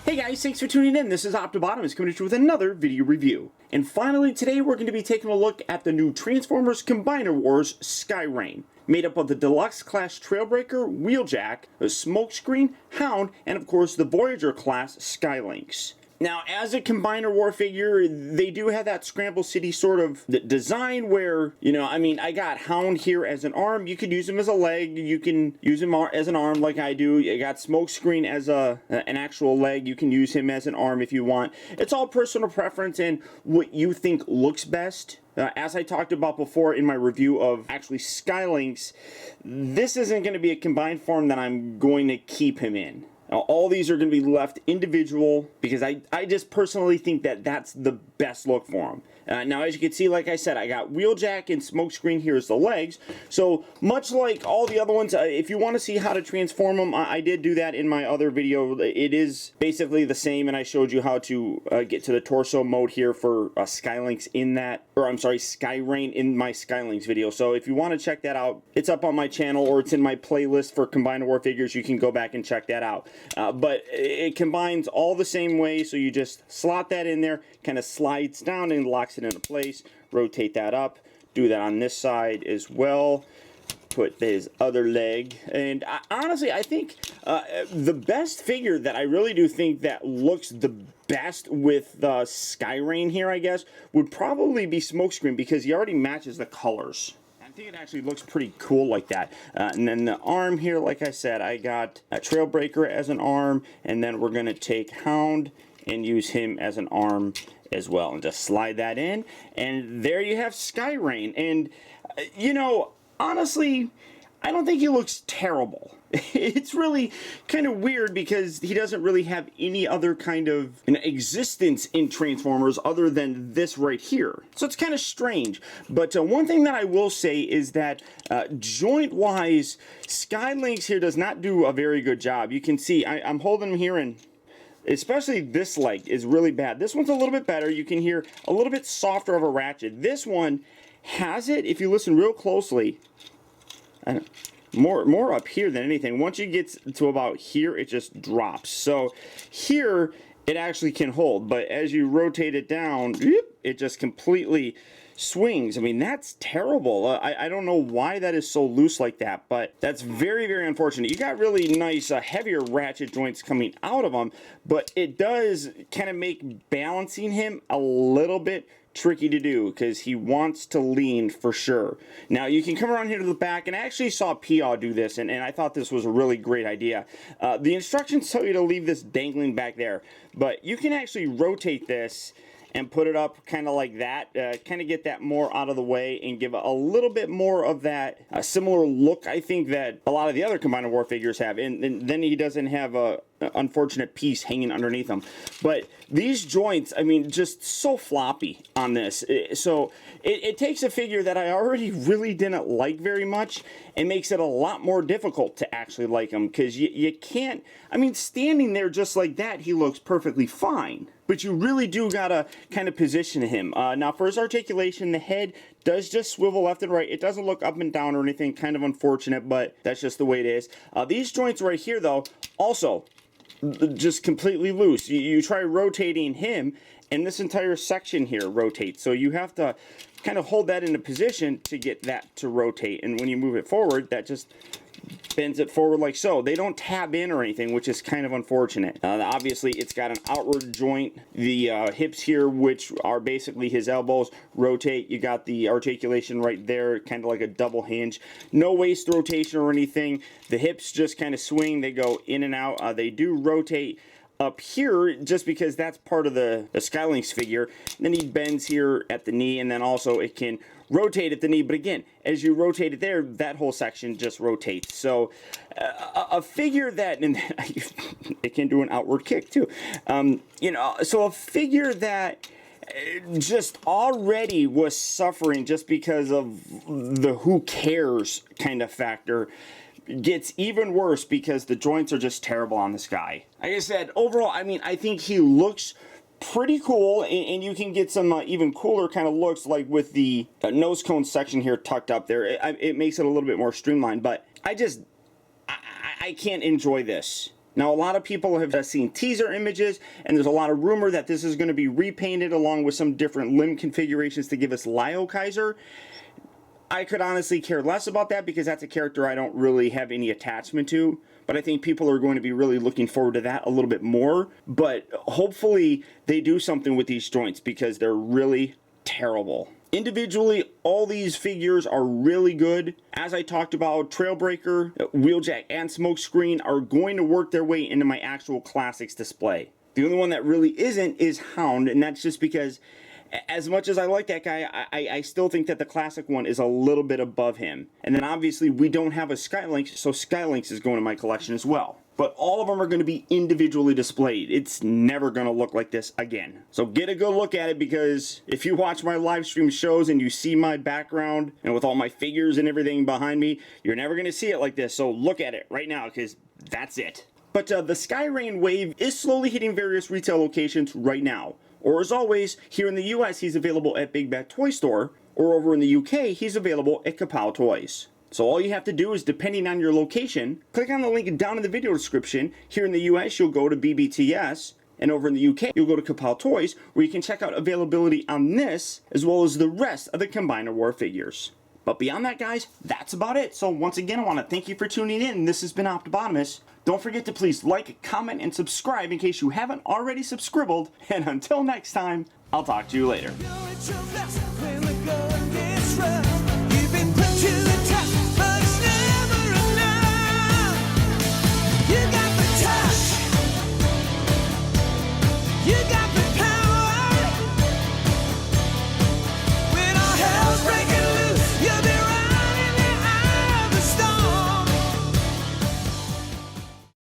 Hey guys, thanks for tuning in. This is Optibottom coming at you with another video review. And finally, today we're going to be taking a look at the new Transformers Combiner Wars Skyrain, made up of the Deluxe Class Trailbreaker, Wheeljack, a Smokescreen, Hound, and of course the Voyager class LYNX. Now, as a Combiner War figure, they do have that Scramble City sort of design where, you know, I mean, I got Hound here as an arm. You could use him as a leg. You can use him as an arm like I do. You got Smokescreen as an actual leg. You can use him as an arm if you want. It's all personal preference and what you think looks best. As I talked about before in my review of actually LYNX, this isn't going to be a combined form that I'm going to keep him in. Now, all these are going to be left individual because I just personally think that that's the best look for them. Now, as you can see, like I said, I got Wheeljack and Smokescreen here as the legs. So, much like all the other ones, if you want to see how to transform them, I did do that in my other video. It is basically the same, and I showed you how to get to the torso mode here for LYNX in that, or I'm sorry, Skyrain in my LYNX video. So, if you want to check that out, it's up on my channel, or it's in my playlist for Combiner War figures. You can go back and check that out. But it combines all the same way, so you just slot that in there, kind of slides down and locks it into place, rotate that up, do that on this side as well, put his other leg, and honestly I think the best figure that I really do think that looks the best with the Skyrain here, I guess, would probably be Smokescreen because he already matches the colors. I think it actually looks pretty cool like that. And then the arm here, like I said, I got a Trailbreaker as an arm, and then we're going to take Hound and use him as an arm as well, and just slide that in, and there you have Skyrain. And you know, honestly, I don't think he looks terrible. It's really kind of weird because he doesn't really have any other kind of existence in Transformers other than this right here. So it's kind of strange. But one thing that I will say is that joint-wise, LYNX here does not do a very good job. You can see I'm holding him here, and especially this leg is really bad. This one's a little bit better. You can hear a little bit softer of a ratchet. This one has it, if you listen real closely, more up here than anything. Once you get to about here, it just drops. So here, it actually can hold, but as you rotate it down, it just completely swings. I mean, that's terrible. I don't know why that is so loose like that, but that's very, very unfortunate. You got really nice heavier ratchet joints coming out of them, but it does kind of make balancing him a little bit tricky to do because he wants to lean for sure. Now you can come around here to the back, and I actually saw P.A. do this, and I thought this was a really great idea. The instructions tell you to leave this dangling back there, but you can actually rotate this and put it up kind of like that, kind of get that more out of the way and give a little bit more of that similar look, I think, that a lot of the other Combiner War figures have. And then he doesn't have a unfortunate piece hanging underneath them. But these joints, I mean, just so floppy on this. So it takes a figure that I already really didn't like very much and makes it a lot more difficult to actually like him, because you can't, I mean, standing there just like that, he looks perfectly fine. But you really do gotta kind of position him. Now for his articulation, the head does just swivel left and right. It doesn't look up and down or anything, kind of unfortunate, but that's just the way it is. These joints right here though, also just completely loose. You try rotating him, and this entire section here rotates. So you have to kind of hold that into position to get that to rotate. And when you move it forward, that just bends it forward like so. They don't tab in or anything, which is kind of unfortunate. Obviously, it's got an outward joint. The hips here, which are basically his elbows, rotate. You got the articulation right there, kind of like a double hinge. No waist rotation or anything. The hips just kind of swing. They go in and out. They do rotate up here just because that's part of the LYNX figure. And then he bends here at the knee, and then also it can rotate at the knee, but again, as you rotate it there, that whole section just rotates. So a figure that, and it can do an outward kick too, you know, so a figure that just already was suffering just because of the who cares kind of factor, gets even worse because the joints are just terrible on this guy. Like I said, overall, I mean, I think he looks pretty cool, and you can get some even cooler kind of looks, like with the nose cone section here tucked up there. It makes it a little bit more streamlined, but I can't enjoy this. Now, a lot of people have seen teaser images, and there's a lot of rumor that this is going to be repainted along with some different limb configurations to give us Lio Kaiser. I could honestly care less about that because that's a character I don't really have any attachment to, but I think people are going to be really looking forward to that a little bit more. But hopefully they do something with these joints because they're really terrible. Individually, all these figures are really good. As I talked about, Trailbreaker, Wheeljack, and Smokescreen are going to work their way into my actual classics display. The only one that really isn't is Hound, and that's just because as much as I like that guy, I still think that the classic one is a little bit above him. And then obviously we don't have a LYNX, so LYNX is going to my collection as well. But all of them are going to be individually displayed. It's never going to look like this again. So get a good look at it, because if you watch my live stream shows and you see my background and with all my figures and everything behind me, you're never going to see it like this. So look at it right now, because that's it. But the Skyrain Wave is slowly hitting various retail locations right now. Or as always, here in the US, he's available at Big Bad Toy Store, or over in the UK, he's available at Kapow Toys. So all you have to do is, depending on your location, click on the link down in the video description. Here in the US, you'll go to BBTS, and over in the UK, you'll go to Kapow Toys, where you can check out availability on this, as well as the rest of the Combiner War figures. But beyond that, guys, that's about it. So once again, I want to thank you for tuning in. This has been Optibotimus. Don't forget to please like, comment, and subscribe in case you haven't already subscribbled. And until next time, I'll talk to you later. You got